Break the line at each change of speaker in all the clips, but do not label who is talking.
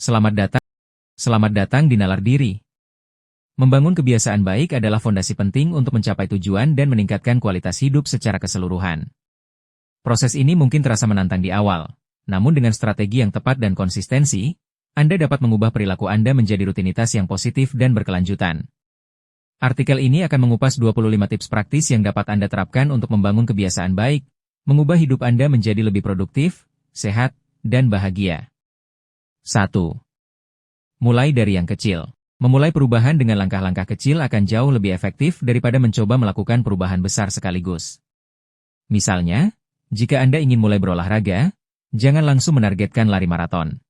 Selamat datang. Selamat datang di Nalar Diri. Membangun kebiasaan baik adalah fondasi penting untuk mencapai tujuan dan meningkatkan kualitas hidup secara keseluruhan. Proses ini mungkin terasa menantang di awal, namun dengan strategi yang tepat dan konsistensi, Anda dapat mengubah perilaku Anda menjadi rutinitas yang positif dan berkelanjutan. Artikel ini akan mengupas 25 tips praktis yang dapat Anda terapkan untuk membangun kebiasaan baik, mengubah hidup Anda menjadi lebih produktif, sehat, dan bahagia. 1. Mulai dari yang kecil. Memulai perubahan dengan langkah-langkah kecil akan jauh lebih efektif daripada mencoba melakukan perubahan besar sekaligus. Misalnya, jika Anda ingin mulai berolahraga, jangan langsung menargetkan lari maraton.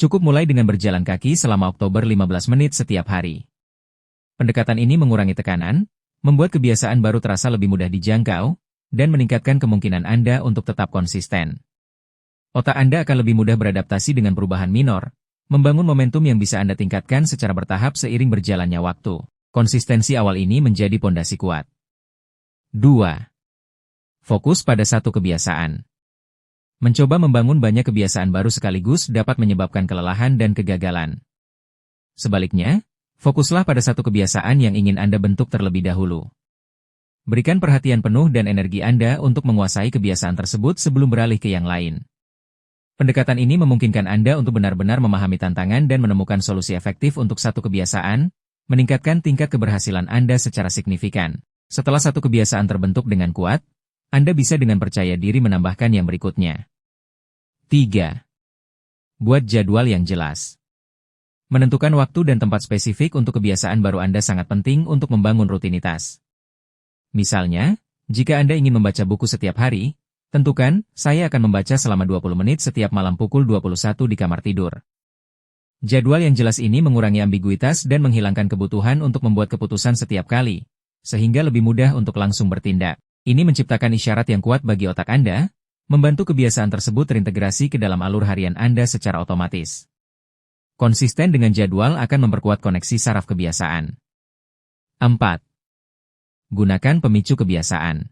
Cukup mulai dengan berjalan kaki selama Oktober 15 menit setiap hari. Pendekatan ini mengurangi tekanan, membuat kebiasaan baru terasa lebih mudah dijangkau, dan meningkatkan kemungkinan Anda untuk tetap konsisten. Otak Anda akan lebih mudah beradaptasi dengan perubahan minor, membangun momentum yang bisa Anda tingkatkan secara bertahap seiring berjalannya waktu. Konsistensi awal ini menjadi pondasi kuat. 2. Fokus pada satu kebiasaan. Mencoba membangun banyak kebiasaan baru sekaligus dapat menyebabkan kelelahan dan kegagalan. Sebaliknya, fokuslah pada satu kebiasaan yang ingin Anda bentuk terlebih dahulu. Berikan perhatian penuh dan energi Anda untuk menguasai kebiasaan tersebut sebelum beralih ke yang lain. Pendekatan ini memungkinkan Anda untuk benar-benar memahami tantangan dan menemukan solusi efektif untuk satu kebiasaan, meningkatkan tingkat keberhasilan Anda secara signifikan. Setelah satu kebiasaan terbentuk dengan kuat, Anda bisa dengan percaya diri menambahkan yang berikutnya. 3. Buat jadwal yang jelas. Menentukan waktu dan tempat spesifik untuk kebiasaan baru Anda sangat penting untuk membangun rutinitas. Misalnya, jika Anda ingin membaca buku setiap hari, tentukan, saya akan membaca selama 20 menit setiap malam pukul 21 di kamar tidur. Jadwal yang jelas ini mengurangi ambiguitas dan menghilangkan kebutuhan untuk membuat keputusan setiap kali, sehingga lebih mudah untuk langsung bertindak. Ini menciptakan isyarat yang kuat bagi otak Anda, membantu kebiasaan tersebut terintegrasi ke dalam alur harian Anda secara otomatis. Konsisten dengan jadwal akan memperkuat koneksi saraf kebiasaan. 4. Gunakan pemicu kebiasaan.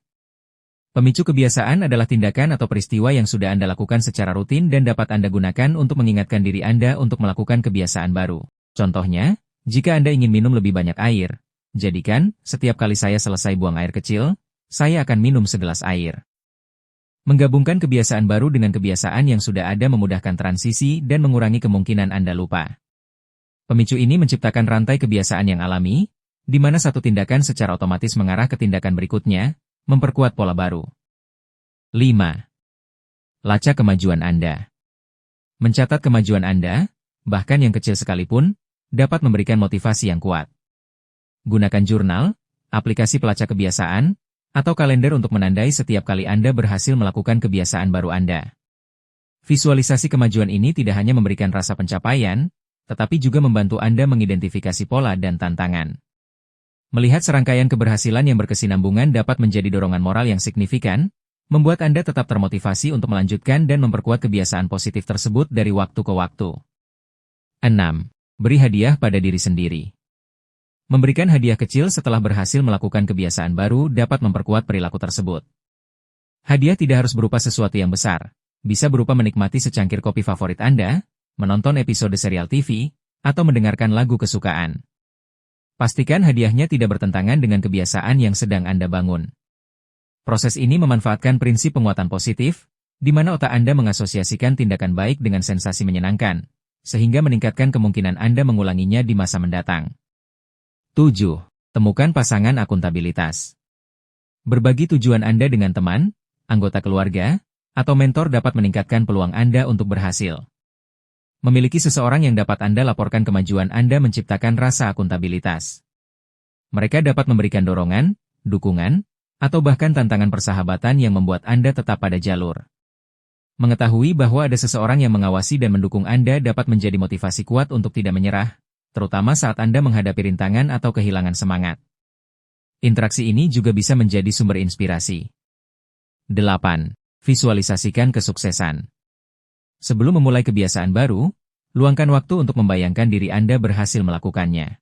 Pemicu kebiasaan adalah tindakan atau peristiwa yang sudah Anda lakukan secara rutin dan dapat Anda gunakan untuk mengingatkan diri Anda untuk melakukan kebiasaan baru. Contohnya, jika Anda ingin minum lebih banyak air, jadikan, setiap kali saya selesai buang air kecil, saya akan minum segelas air. Menggabungkan kebiasaan baru dengan kebiasaan yang sudah ada memudahkan transisi dan mengurangi kemungkinan Anda lupa. Pemicu ini menciptakan rantai kebiasaan yang alami, di mana satu tindakan secara otomatis mengarah ke tindakan berikutnya, memperkuat pola baru. 5. Lacak kemajuan Anda. Mencatat kemajuan Anda, bahkan yang kecil sekalipun, dapat memberikan motivasi yang kuat. Gunakan jurnal, aplikasi pelacak kebiasaan, atau kalender untuk menandai setiap kali Anda berhasil melakukan kebiasaan baru Anda. Visualisasi kemajuan ini tidak hanya memberikan rasa pencapaian, tetapi juga membantu Anda mengidentifikasi pola dan tantangan. Melihat serangkaian keberhasilan yang berkesinambungan dapat menjadi dorongan moral yang signifikan, membuat Anda tetap termotivasi untuk melanjutkan dan memperkuat kebiasaan positif tersebut dari waktu ke waktu. 6. Beri hadiah pada diri sendiri. Memberikan hadiah kecil setelah berhasil melakukan kebiasaan baru dapat memperkuat perilaku tersebut. Hadiah tidak harus berupa sesuatu yang besar, bisa berupa menikmati secangkir kopi favorit Anda, menonton episode serial TV, atau mendengarkan lagu kesukaan. Pastikan hadiahnya tidak bertentangan dengan kebiasaan yang sedang Anda bangun. Proses ini memanfaatkan prinsip penguatan positif, di mana otak Anda mengasosiasikan tindakan baik dengan sensasi menyenangkan, sehingga meningkatkan kemungkinan Anda mengulanginya di masa mendatang. 7. Temukan pasangan akuntabilitas. Berbagi tujuan Anda dengan teman, anggota keluarga, atau mentor dapat meningkatkan peluang Anda untuk berhasil. Memiliki seseorang yang dapat Anda laporkan kemajuan Anda menciptakan rasa akuntabilitas. Mereka dapat memberikan dorongan, dukungan, atau bahkan tantangan persahabatan yang membuat Anda tetap pada jalur. Mengetahui bahwa ada seseorang yang mengawasi dan mendukung Anda dapat menjadi motivasi kuat untuk tidak menyerah, terutama saat Anda menghadapi rintangan atau kehilangan semangat. Interaksi ini juga bisa menjadi sumber inspirasi. 8. Visualisasikan kesuksesan. Sebelum memulai kebiasaan baru, luangkan waktu untuk membayangkan diri Anda berhasil melakukannya.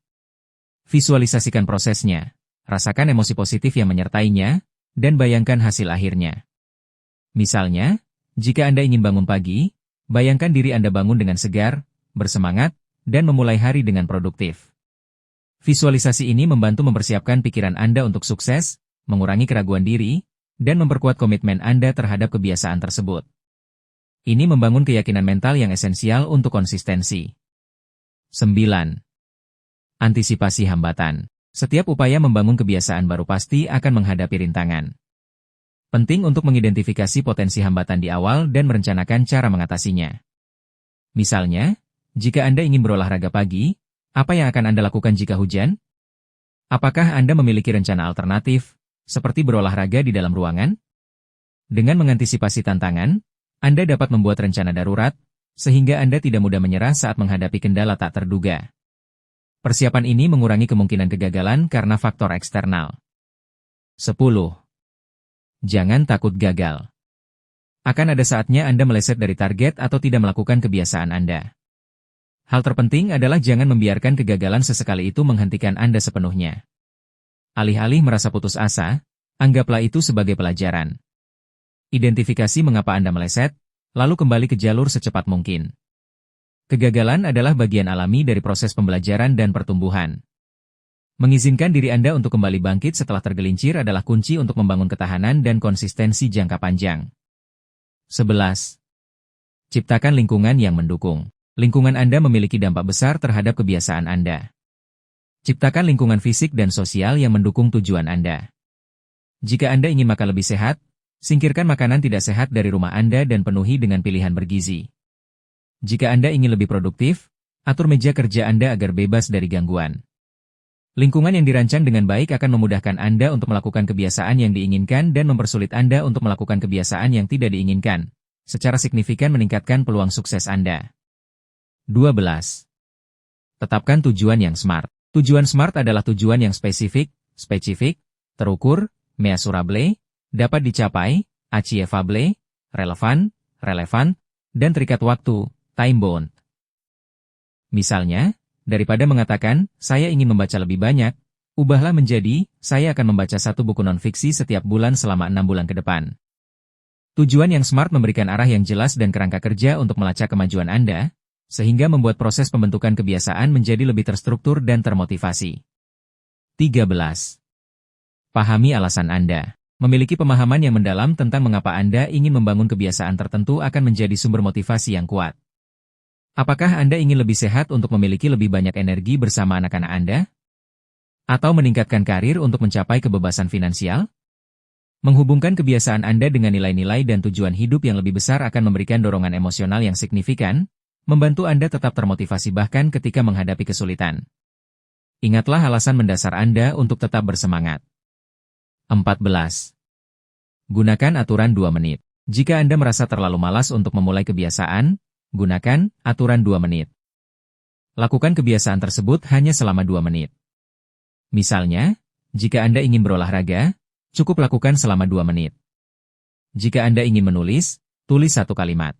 Visualisasikan prosesnya, rasakan emosi positif yang menyertainya, dan bayangkan hasil akhirnya. Misalnya, jika Anda ingin bangun pagi, bayangkan diri Anda bangun dengan segar, bersemangat, dan memulai hari dengan produktif. Visualisasi ini membantu mempersiapkan pikiran Anda untuk sukses, mengurangi keraguan diri, dan memperkuat komitmen Anda terhadap kebiasaan tersebut. Ini membangun keyakinan mental yang esensial untuk konsistensi. 9. Antisipasi hambatan. Setiap upaya membangun kebiasaan baru pasti akan menghadapi rintangan. Penting untuk mengidentifikasi potensi hambatan di awal dan merencanakan cara mengatasinya. Misalnya, jika Anda ingin berolahraga pagi, apa yang akan Anda lakukan jika hujan? Apakah Anda memiliki rencana alternatif, seperti berolahraga di dalam ruangan? Dengan mengantisipasi tantangan, Anda dapat membuat rencana darurat, sehingga Anda tidak mudah menyerah saat menghadapi kendala tak terduga. Persiapan ini mengurangi kemungkinan kegagalan karena faktor eksternal. 10. Jangan takut gagal. Akan ada saatnya Anda meleset dari target atau tidak melakukan kebiasaan Anda. Hal terpenting adalah jangan membiarkan kegagalan sesekali itu menghentikan Anda sepenuhnya. Alih-alih merasa putus asa, anggaplah itu sebagai pelajaran. Identifikasi mengapa Anda meleset, lalu kembali ke jalur secepat mungkin. Kegagalan adalah bagian alami dari proses pembelajaran dan pertumbuhan. Mengizinkan diri Anda untuk kembali bangkit setelah tergelincir adalah kunci untuk membangun ketahanan dan konsistensi jangka panjang. 11. Ciptakan lingkungan yang mendukung. Lingkungan Anda memiliki dampak besar terhadap kebiasaan Anda. Ciptakan lingkungan fisik dan sosial yang mendukung tujuan Anda. Jika Anda ingin makan lebih sehat, singkirkan makanan tidak sehat dari rumah Anda dan penuhi dengan pilihan bergizi. Jika Anda ingin lebih produktif, atur meja kerja Anda agar bebas dari gangguan. Lingkungan yang dirancang dengan baik akan memudahkan Anda untuk melakukan kebiasaan yang diinginkan dan mempersulit Anda untuk melakukan kebiasaan yang tidak diinginkan, secara signifikan meningkatkan peluang sukses Anda. 12. Tetapkan tujuan yang SMART. Tujuan SMART adalah tujuan yang spesifik, terukur, measurable, dapat dicapai, achievable, relevan, dan terikat waktu, time-bound. Misalnya, daripada mengatakan, saya ingin membaca lebih banyak, ubahlah menjadi, saya akan membaca 1 buku non-fiksi setiap bulan selama 6 bulan ke depan. Tujuan yang SMART memberikan arah yang jelas dan kerangka kerja untuk melacak kemajuan Anda, sehingga membuat proses pembentukan kebiasaan menjadi lebih terstruktur dan termotivasi. 13. Pahami alasan Anda. Memiliki pemahaman yang mendalam tentang mengapa Anda ingin membangun kebiasaan tertentu akan menjadi sumber motivasi yang kuat. Apakah Anda ingin lebih sehat untuk memiliki lebih banyak energi bersama anak-anak Anda? Atau meningkatkan karir untuk mencapai kebebasan finansial? Menghubungkan kebiasaan Anda dengan nilai-nilai dan tujuan hidup yang lebih besar akan memberikan dorongan emosional yang signifikan, membantu Anda tetap termotivasi bahkan ketika menghadapi kesulitan. Ingatlah alasan mendasar Anda untuk tetap bersemangat. 14. Gunakan aturan 2 menit. Jika Anda merasa terlalu malas untuk memulai kebiasaan, gunakan aturan 2 menit. Lakukan kebiasaan tersebut hanya selama 2 menit. Misalnya, jika Anda ingin berolahraga, cukup lakukan selama 2 menit. Jika Anda ingin menulis, tulis 1 kalimat.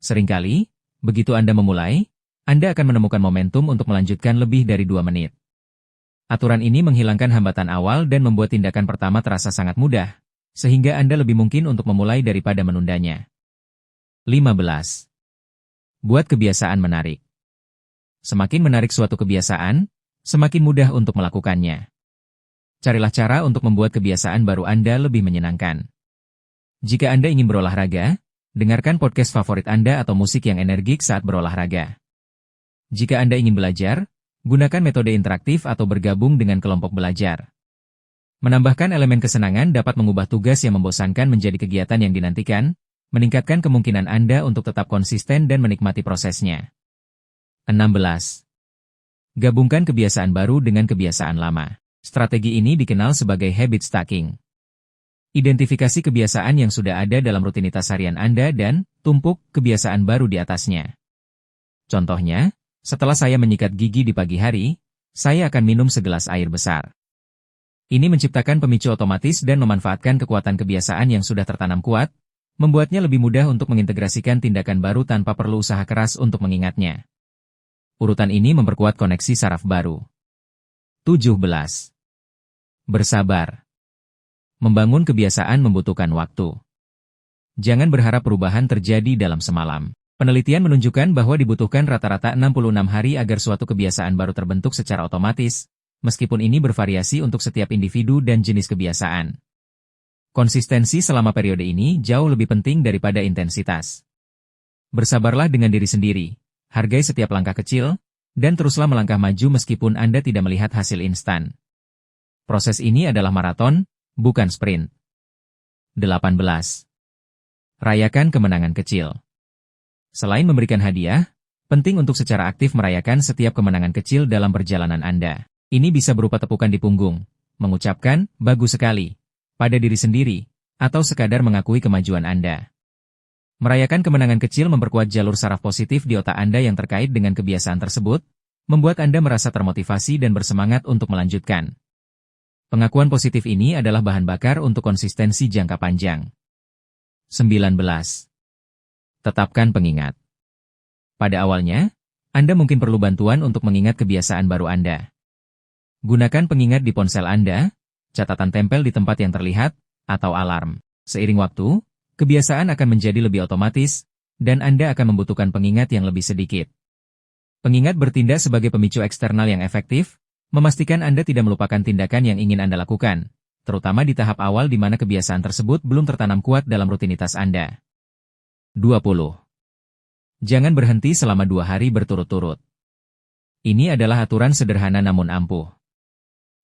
Seringkali, begitu Anda memulai, Anda akan menemukan momentum untuk melanjutkan lebih dari 2 menit. Aturan ini menghilangkan hambatan awal dan membuat tindakan pertama terasa sangat mudah, sehingga Anda lebih mungkin untuk memulai daripada menundanya. 15. Buat kebiasaan menarik. Semakin menarik suatu kebiasaan, semakin mudah untuk melakukannya. Carilah cara untuk membuat kebiasaan baru Anda lebih menyenangkan. Jika Anda ingin berolahraga, dengarkan podcast favorit Anda atau musik yang energik saat berolahraga. Jika Anda ingin belajar, gunakan metode interaktif atau bergabung dengan kelompok belajar. Menambahkan elemen kesenangan dapat mengubah tugas yang membosankan menjadi kegiatan yang dinantikan, meningkatkan kemungkinan Anda untuk tetap konsisten dan menikmati prosesnya. 16. Gabungkan kebiasaan baru dengan kebiasaan lama. Strategi ini dikenal sebagai habit stacking. Identifikasi kebiasaan yang sudah ada dalam rutinitas harian Anda dan tumpuk kebiasaan baru di atasnya. Contohnya, setelah saya menyikat gigi di pagi hari, saya akan minum segelas air besar. Ini menciptakan pemicu otomatis dan memanfaatkan kekuatan kebiasaan yang sudah tertanam kuat, membuatnya lebih mudah untuk mengintegrasikan tindakan baru tanpa perlu usaha keras untuk mengingatnya. Urutan ini memperkuat koneksi saraf baru. 17. Bersabar. Membangun kebiasaan membutuhkan waktu. Jangan berharap perubahan terjadi dalam semalam. Penelitian menunjukkan bahwa dibutuhkan rata-rata 66 hari agar suatu kebiasaan baru terbentuk secara otomatis, meskipun ini bervariasi untuk setiap individu dan jenis kebiasaan. Konsistensi selama periode ini jauh lebih penting daripada intensitas. Bersabarlah dengan diri sendiri, hargai setiap langkah kecil, dan teruslah melangkah maju meskipun Anda tidak melihat hasil instan. Proses ini adalah maraton, bukan sprint. 18. Rayakan kemenangan kecil. Selain memberikan hadiah, penting untuk secara aktif merayakan setiap kemenangan kecil dalam perjalanan Anda. Ini bisa berupa tepukan di punggung, mengucapkan, "Bagus sekali," pada diri sendiri, atau sekadar mengakui kemajuan Anda. Merayakan kemenangan kecil memperkuat jalur saraf positif di otak Anda yang terkait dengan kebiasaan tersebut, membuat Anda merasa termotivasi dan bersemangat untuk melanjutkan. Pengakuan positif ini adalah bahan bakar untuk konsistensi jangka panjang. 19. Tetapkan pengingat. Pada awalnya, Anda mungkin perlu bantuan untuk mengingat kebiasaan baru Anda. Gunakan pengingat di ponsel Anda, catatan tempel di tempat yang terlihat, atau alarm. Seiring waktu, kebiasaan akan menjadi lebih otomatis, dan Anda akan membutuhkan pengingat yang lebih sedikit. Pengingat bertindak sebagai pemicu eksternal yang efektif, memastikan Anda tidak melupakan tindakan yang ingin Anda lakukan, terutama di tahap awal di mana kebiasaan tersebut belum tertanam kuat dalam rutinitas Anda. 20. Jangan berhenti selama 2 hari berturut-turut. Ini adalah aturan sederhana namun ampuh.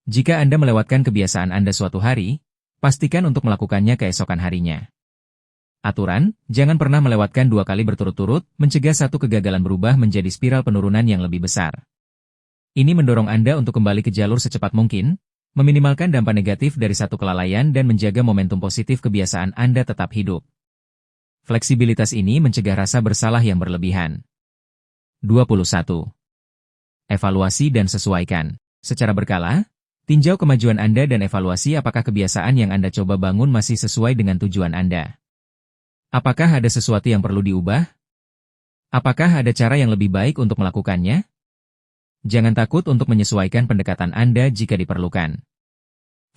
Jika Anda melewatkan kebiasaan Anda suatu hari, pastikan untuk melakukannya keesokan harinya. Aturan, jangan pernah melewatkan 2 kali berturut-turut, mencegah satu kegagalan berubah menjadi spiral penurunan yang lebih besar. Ini mendorong Anda untuk kembali ke jalur secepat mungkin, meminimalkan dampak negatif dari satu kelalaian dan menjaga momentum positif kebiasaan Anda tetap hidup. Fleksibilitas ini mencegah rasa bersalah yang berlebihan. 21. Evaluasi dan sesuaikan. Secara berkala, tinjau kemajuan Anda dan evaluasi apakah kebiasaan yang Anda coba bangun masih sesuai dengan tujuan Anda. Apakah ada sesuatu yang perlu diubah? Apakah ada cara yang lebih baik untuk melakukannya? Jangan takut untuk menyesuaikan pendekatan Anda jika diperlukan.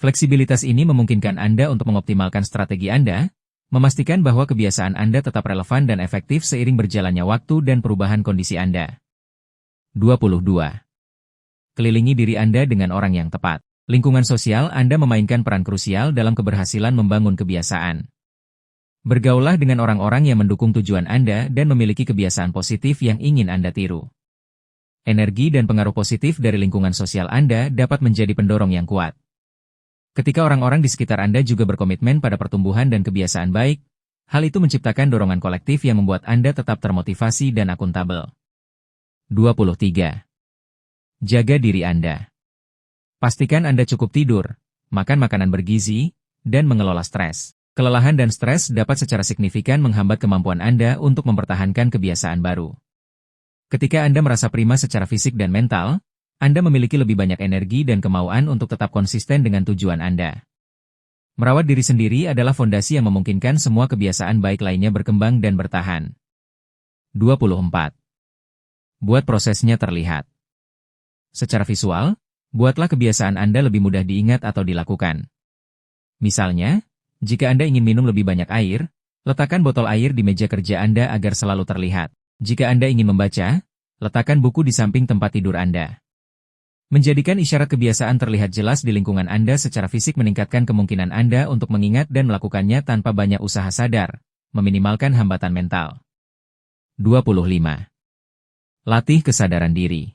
Fleksibilitas ini memungkinkan Anda untuk mengoptimalkan strategi Anda, memastikan bahwa kebiasaan Anda tetap relevan dan efektif seiring berjalannya waktu dan perubahan kondisi Anda. 22. Kelilingi diri Anda dengan orang yang tepat. Lingkungan sosial Anda memainkan peran krusial dalam keberhasilan membangun kebiasaan. Bergaullah dengan orang-orang yang mendukung tujuan Anda dan memiliki kebiasaan positif yang ingin Anda tiru. Energi dan pengaruh positif dari lingkungan sosial Anda dapat menjadi pendorong yang kuat. Ketika orang-orang di sekitar Anda juga berkomitmen pada pertumbuhan dan kebiasaan baik, hal itu menciptakan dorongan kolektif yang membuat Anda tetap termotivasi dan akuntabel. 23. Jaga diri Anda. Pastikan Anda cukup tidur, makan makanan bergizi, dan mengelola stres. Kelelahan dan stres dapat secara signifikan menghambat kemampuan Anda untuk mempertahankan kebiasaan baru. Ketika Anda merasa prima secara fisik dan mental, Anda memiliki lebih banyak energi dan kemauan untuk tetap konsisten dengan tujuan Anda. Merawat diri sendiri adalah fondasi yang memungkinkan semua kebiasaan baik lainnya berkembang dan bertahan. 24. Buat prosesnya terlihat. Secara visual, buatlah kebiasaan Anda lebih mudah diingat atau dilakukan. Misalnya, jika Anda ingin minum lebih banyak air, letakkan botol air di meja kerja Anda agar selalu terlihat. Jika Anda ingin membaca, letakkan buku di samping tempat tidur Anda. Menjadikan isyarat kebiasaan terlihat jelas di lingkungan Anda secara fisik meningkatkan kemungkinan Anda untuk mengingat dan melakukannya tanpa banyak usaha sadar, meminimalkan hambatan mental. 25. Latih kesadaran diri.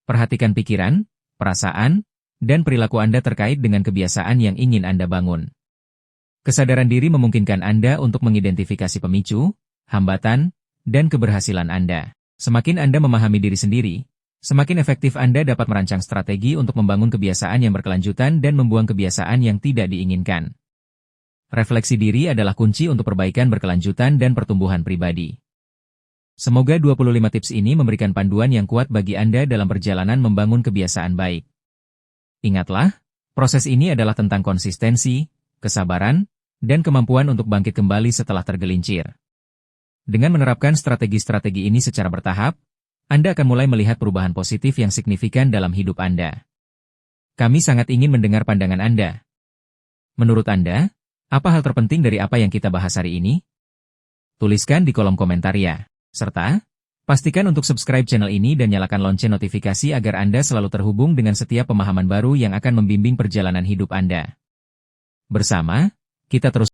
Perhatikan pikiran, perasaan, dan perilaku Anda terkait dengan kebiasaan yang ingin Anda bangun. Kesadaran diri memungkinkan Anda untuk mengidentifikasi pemicu, hambatan, dan keberhasilan Anda. Semakin Anda memahami diri sendiri, semakin efektif Anda dapat merancang strategi untuk membangun kebiasaan yang berkelanjutan dan membuang kebiasaan yang tidak diinginkan. Refleksi diri adalah kunci untuk perbaikan berkelanjutan dan pertumbuhan pribadi. Semoga 25 tips ini memberikan panduan yang kuat bagi Anda dalam perjalanan membangun kebiasaan baik. Ingatlah, proses ini adalah tentang konsistensi, kesabaran, dan kemampuan untuk bangkit kembali setelah tergelincir. Dengan menerapkan strategi-strategi ini secara bertahap, Anda akan mulai melihat perubahan positif yang signifikan dalam hidup Anda. Kami sangat ingin mendengar pandangan Anda. Menurut Anda, apa hal terpenting dari apa yang kita bahas hari ini? Tuliskan di kolom komentar ya. Serta, pastikan untuk subscribe channel ini dan nyalakan lonceng notifikasi agar Anda selalu terhubung dengan setiap pemahaman baru yang akan membimbing perjalanan hidup Anda. Bersama, kita terus